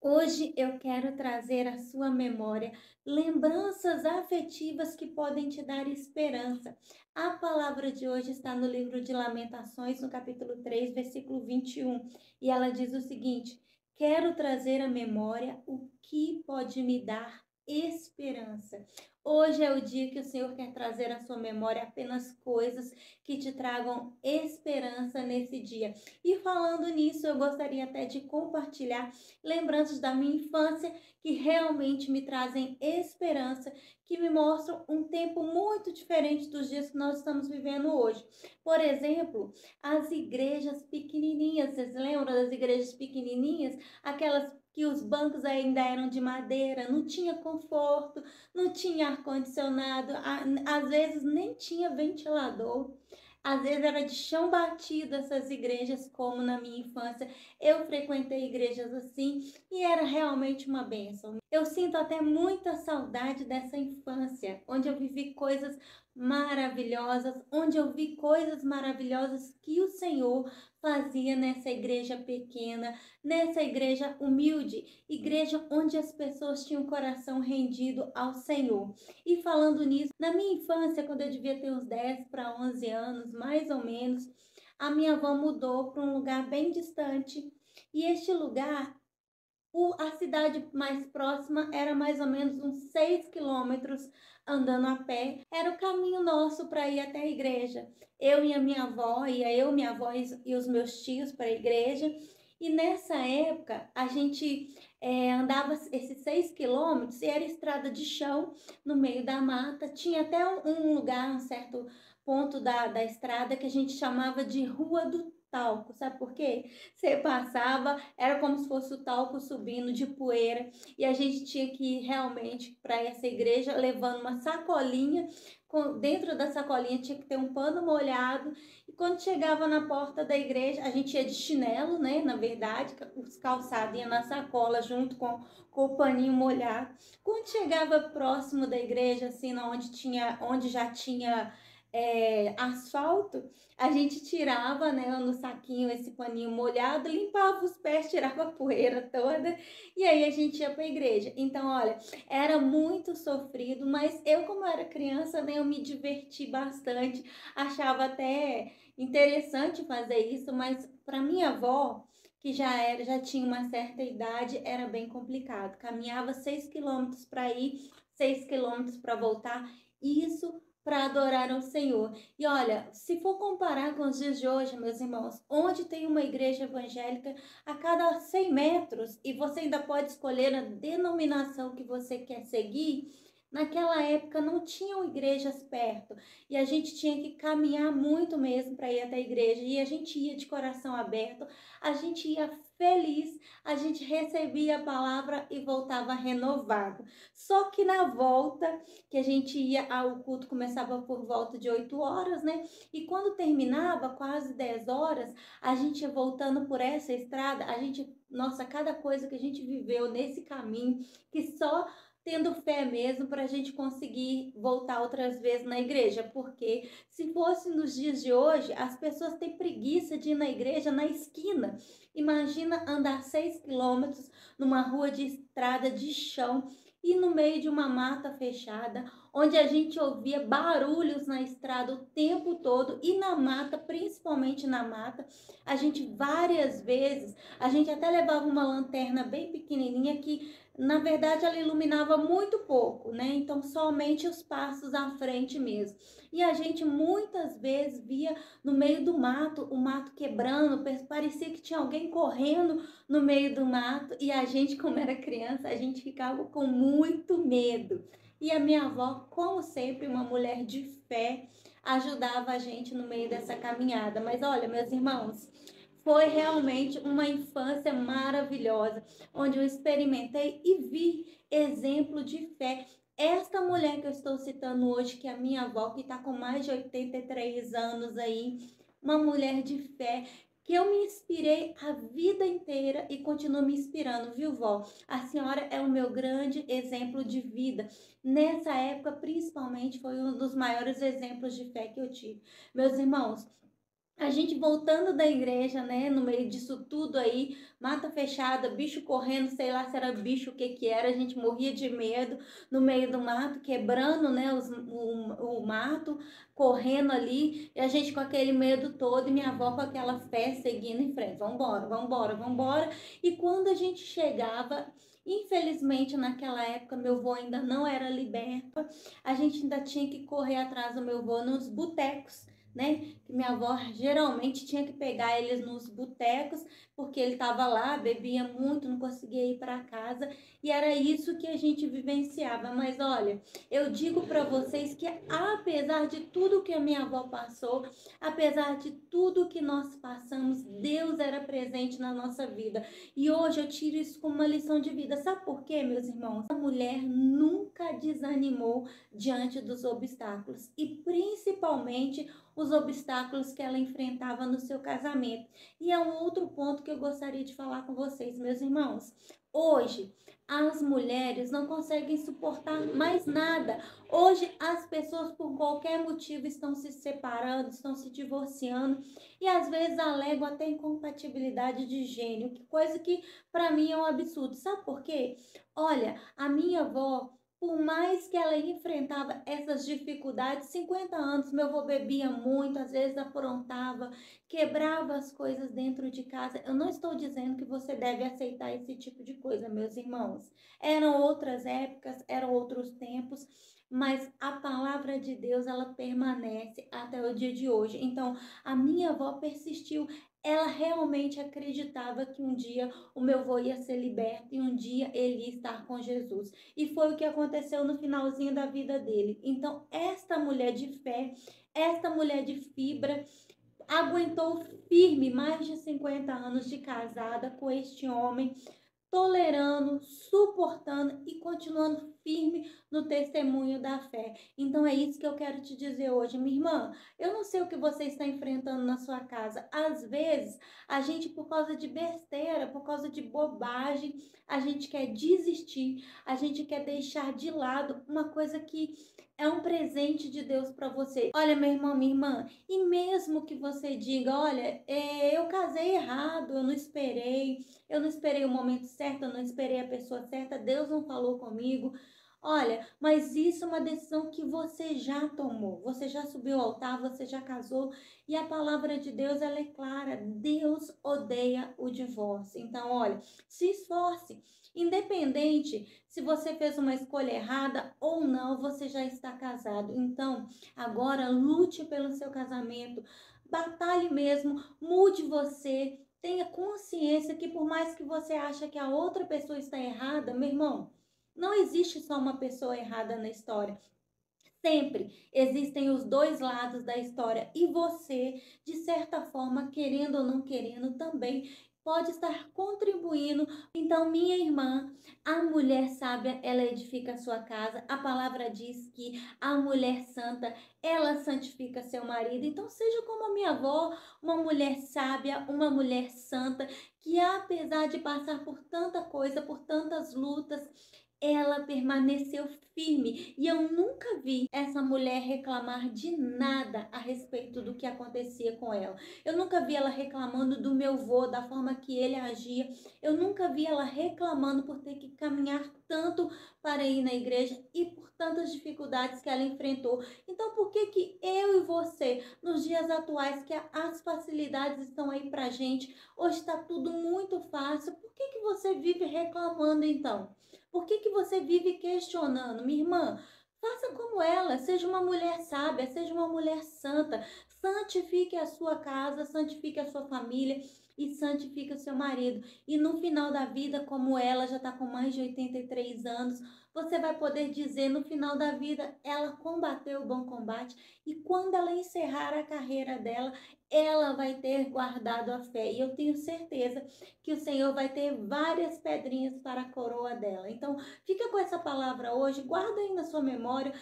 Hoje eu quero trazer à sua memória lembranças afetivas que podem te dar esperança. A palavra de hoje está no livro de Lamentações, no capítulo 3, versículo 21, e ela diz o seguinte: Quero trazer à memória o que pode me dar esperança. Hoje é o dia que o Senhor quer trazer à sua memória apenas coisas que te tragam esperança nesse dia. E falando nisso, eu gostaria até de compartilhar lembranças da minha infância que realmente me trazem esperança, que me mostram um tempo muito diferente dos dias que nós estamos vivendo hoje. Por exemplo, as igrejas pequenininhas, vocês lembram das igrejas pequenininhas? Aquelas que os bancos ainda eram de madeira, não tinha conforto, não tinha ar-condicionado, às vezes nem tinha ventilador. Às vezes era de chão batido essas igrejas, como na minha infância. Eu frequentei igrejas assim e era realmente uma bênção. Eu sinto até muita saudade dessa infância, onde eu vivi coisas maravilhosas, onde eu vi coisas maravilhosas que o Senhor fazia nessa igreja pequena, nessa igreja humilde, igreja onde as pessoas tinham o coração rendido ao Senhor. E falando nisso, na minha infância, quando eu devia ter uns 10 para 11 anos, mais ou menos, a minha avó mudou para um lugar bem distante. E este lugar, a cidade mais próxima era mais ou menos uns 6 quilômetros andando a pé. Era o caminho nosso para ir até a igreja. Eu e a minha avó, ia eu, minha avó e os meus tios para a igreja. E nessa época, a gente andava esses 6 quilômetros e era estrada de chão no meio da mata. Tinha até um lugar, um certo ponto da estrada que a gente chamava de Rua do Talco. Sabe por quê? Você passava, era como se fosse o talco subindo de poeira, e a gente tinha que ir realmente para essa igreja levando uma sacolinha. Dentro da sacolinha tinha que ter um pano molhado, e quando chegava na porta da igreja, a gente ia de chinelo, né? Na verdade, os calçados iam na sacola junto com o paninho molhado. Quando chegava próximo da igreja, assim, onde já tinha asfalto, a gente tirava, né, no saquinho esse paninho molhado, limpava os pés, tirava a poeira toda, e aí a gente ia para a igreja. Então, olha, era muito sofrido, mas eu, como era criança, né, eu me diverti bastante, achava até interessante fazer isso, mas para minha avó, que já tinha uma certa idade, era bem complicado. Caminhava 6 quilômetros para ir, 6 quilômetros para voltar, isso para adorar ao Senhor. E olha, se for comparar com os dias de hoje, meus irmãos, onde tem uma igreja evangélica a cada 100 metros e você ainda pode escolher a denominação que você quer seguir, naquela época não tinham igrejas perto e a gente tinha que caminhar muito mesmo para ir até a igreja, e a gente ia de coração aberto, a gente ia feliz, a gente recebia a palavra e voltava renovado. Só que na volta, que a gente ia, o culto começava por volta de 8 horas, né? E quando terminava, quase 10 horas, a gente ia voltando por essa estrada, nossa, cada coisa que a gente viveu nesse caminho, que só tendo fé mesmo para a gente conseguir voltar outras vezes na igreja, porque se fosse nos dias de hoje, as pessoas têm preguiça de ir na igreja na esquina. Imagina andar 6 quilômetros numa rua de estrada de chão e no meio de uma mata fechada, onde a gente ouvia barulhos na estrada o tempo todo, e na mata, principalmente na mata, a gente várias vezes, a gente até levava uma lanterna bem pequenininha que, na verdade, ela iluminava muito pouco, né? Então, somente os passos à frente mesmo. E a gente muitas vezes via no meio do mato, o mato quebrando, parecia que tinha alguém correndo no meio do mato, e a gente, como era criança, a gente ficava com muito medo. E a minha avó, como sempre, uma mulher de fé, ajudava a gente no meio dessa caminhada. Mas olha, meus irmãos, foi realmente uma infância maravilhosa, onde eu experimentei e vi exemplo de fé. Esta mulher que eu estou citando hoje, que é a minha avó, que está com mais de 83 anos aí, uma mulher de fé, que eu me inspirei a vida inteira e continuo me inspirando, viu, vó? A senhora é o meu grande exemplo de vida. Nessa época, principalmente, foi um dos maiores exemplos de fé que eu tive. Meus irmãos, A gente voltando da igreja, né, no meio disso tudo aí, mata fechada, bicho correndo, sei lá se era bicho o que que era, a gente morria de medo no meio do mato, quebrando, né, o mato, correndo ali, e a gente com aquele medo todo, e minha avó com aquela fé seguindo em frente, vambora, vambora, vambora, e quando a gente chegava, infelizmente naquela época meu avô ainda não era liberto, a gente ainda tinha que correr atrás do meu avô nos botecos, né? Que minha avó geralmente tinha que pegar eles nos botecos, porque ele estava lá, bebia muito, não conseguia ir para casa, e era isso que a gente vivenciava. Mas olha, eu digo para vocês que apesar de tudo que a minha avó passou, apesar de tudo que nós passamos, Deus era presente na nossa vida. E hoje eu tiro isso como uma lição de vida. Sabe por quê, meus irmãos? A mulher nunca desanimou diante dos obstáculos, e principalmente os obstáculos que ela enfrentava no seu casamento. E é um outro ponto que eu gostaria de falar com vocês, meus irmãos. Hoje, as mulheres não conseguem suportar mais nada. Hoje, as pessoas, por qualquer motivo, estão se separando, estão se divorciando e às vezes alegam até incompatibilidade de gênero, que coisa que para mim é um absurdo. Sabe por quê? Olha, a minha avó, por mais que ela enfrentava essas dificuldades, 50 anos, meu avô bebia muito, às vezes aprontava, quebrava as coisas dentro de casa. Eu não estou dizendo que você deve aceitar esse tipo de coisa, meus irmãos. Eram outras épocas, eram outros tempos, mas a palavra de Deus, ela permanece até o dia de hoje. Então, a minha avó persistiu. Ela realmente acreditava que um dia o meu avô ia ser liberto e um dia ele ia estar com Jesus. E foi o que aconteceu no finalzinho da vida dele. Então, esta mulher de fé, esta mulher de fibra, aguentou firme mais de 50 anos de casada com este homem, tolerando, suportando e continuando firme no testemunho da fé. Então é isso que eu quero te dizer hoje, minha irmã. Eu não sei o que você está enfrentando na sua casa. Às vezes, a gente, por causa de besteira, por causa de bobagem, a gente quer desistir, a gente quer deixar de lado uma coisa que é um presente de Deus para você. Olha, meu irmão, minha irmã, e mesmo que você diga, olha, eu casei errado, eu não esperei o momento certo, eu não esperei a pessoa certa, Deus não falou comigo. Olha, mas isso é uma decisão que você já tomou. Você já subiu ao altar, você já casou, e a palavra de Deus, ela é clara. Deus odeia o divórcio. Então, olha, se esforce. Independente se você fez uma escolha errada ou não, você já está casado. Então, agora lute pelo seu casamento. Batalhe mesmo, mude você, tenha consciência que por mais que você ache que a outra pessoa está errada, meu irmão, não existe só uma pessoa errada na história. Sempre existem os dois lados da história e você, de certa forma, querendo ou não querendo, também pode estar contribuindo. Então, minha irmã, a mulher sábia, ela edifica a sua casa. A palavra diz que a mulher santa, ela santifica seu marido. Então, seja como a minha avó, uma mulher sábia, uma mulher santa, que apesar de passar por tanta coisa, por tantas lutas, ela permaneceu firme e eu nunca vi essa mulher reclamar de nada a respeito do que acontecia com ela. Eu nunca vi ela reclamando do meu vô, da forma que ele agia. Eu nunca vi ela reclamando por ter que caminhar tanto para ir na igreja e por tantas dificuldades que ela enfrentou. Então, por que que eu e você, nos dias atuais, que as facilidades estão aí pra gente, hoje está tudo muito fácil, por que que você vive reclamando então? Por que que você vive questionando? Minha irmã, faça como ela, seja uma mulher sábia, seja uma mulher santa, santifique a sua casa, santifique a sua família e santifique o seu marido. E no final da vida, como ela já está com mais de 83 anos, você vai poder dizer no final da vida, ela combateu o bom combate e quando ela encerrar a carreira dela, ela vai ter guardado a fé. E eu tenho certeza que o Senhor vai ter várias pedrinhas para a coroa dela. Então, fica com essa palavra hoje, guarda aí na sua memória,